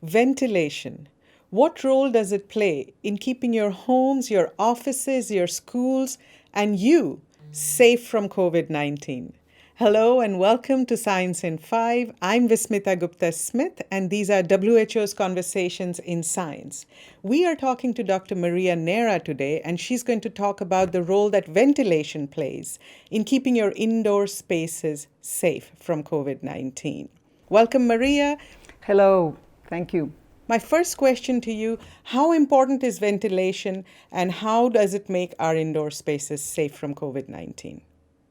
Ventilation. What role does it play in keeping your homes, your offices, your schools, and you safe from COVID-19? Hello and welcome to Science in 5. I'm Vismita Gupta-Smith and these are WHO's Conversations in Science. We are talking to Dr. Maria Neira today and she's going to talk about the role that ventilation plays in keeping your indoor spaces safe from COVID-19. Welcome, Maria. Hello, thank you. My first question to you, how important is ventilation and how does it make our indoor spaces safe from COVID-19?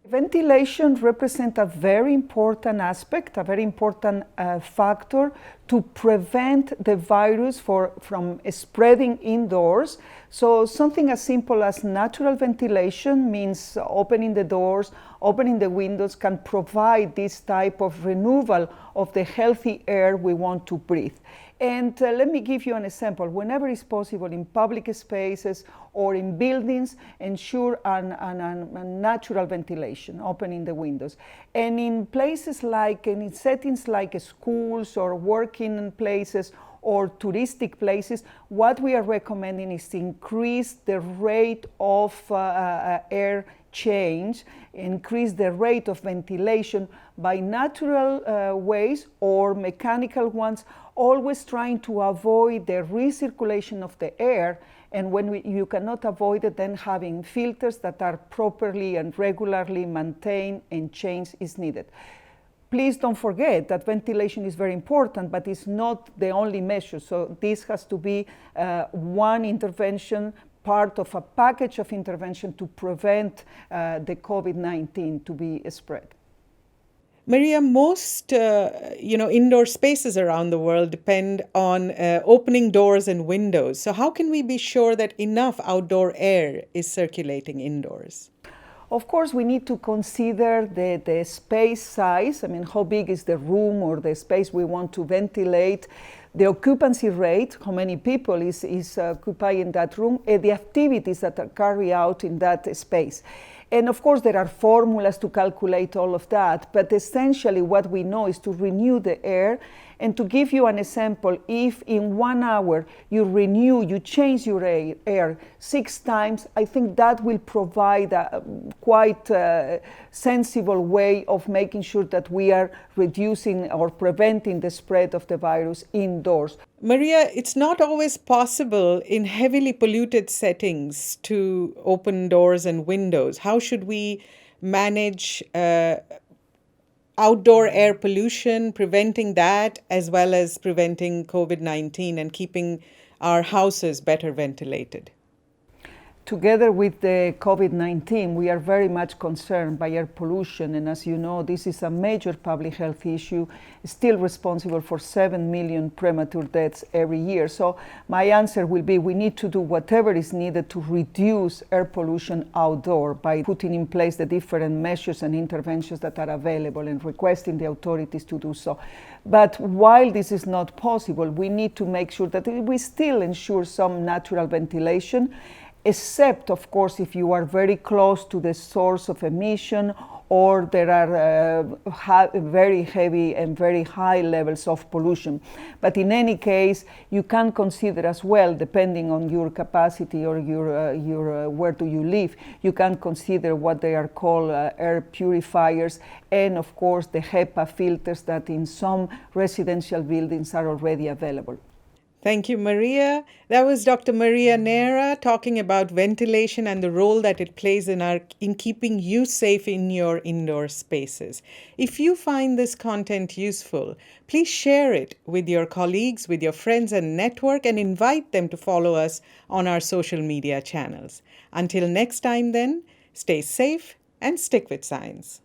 Ventilation represents a very important aspect, a very important factor to prevent the virus from spreading indoors. So something as simple as natural ventilation means opening the doors, opening the windows can provide this type of renewal of the healthy air we want to breathe. And let me give you an example. Whenever it's possible in public spaces or in buildings, ensure a natural ventilation, opening the windows. And in places like, in settings like schools or working places or touristic places, what we are recommending is to increase the rate of air change, increase the rate of ventilation by natural ways or mechanical ones, always trying to avoid the recirculation of the air. And when you cannot avoid it, then having filters that are properly and regularly maintained and changed is needed. Please don't forget that ventilation is very important, but it's not the only measure. So this has to be one intervention, part of a package of intervention to prevent the COVID-19 to be spread. Maria, most indoor spaces around the world depend on opening doors and windows. So how can we be sure that enough outdoor air is circulating indoors? Of course, we need to consider the space size. I mean, how big is the room or the space we want to ventilate, the occupancy rate, how many people is occupying that room, and the activities that are carried out in that space. And of course, there are formulas to calculate all of that, but essentially what we know is to renew the air. And to give you an example, if in 1 hour you change your air 6 times, I think that will provide a quite sensible way of making sure that we are reducing or preventing the spread of the virus indoors. Maria, it's not always possible in heavily polluted settings to open doors and windows. How should we manage outdoor air pollution, preventing that, as well as preventing COVID-19 and keeping our houses better ventilated? Together with the COVID-19, we are very much concerned by air pollution. And as you know, this is a major public health issue, still responsible for 7 million premature deaths every year. So my answer will be we need to do whatever is needed to reduce air pollution outdoor by putting in place the different measures and interventions that are available and requesting the authorities to do so. But while this is not possible, we need to make sure that we still ensure some natural ventilation, except, of course, if you are very close to the source of emission or there are very heavy and very high levels of pollution. But in any case, you can consider as well, depending on your capacity or your where do you live, you can consider what they are called air purifiers and, of course, the HEPA filters that in some residential buildings are already available. Thank you, Maria. That was Dr. Maria Neira talking about ventilation and the role that it plays in keeping you safe in your indoor spaces. If you find this content useful, please share it with your colleagues, with your friends and network, and invite them to follow us on our social media channels. Until next time then, stay safe and stick with science.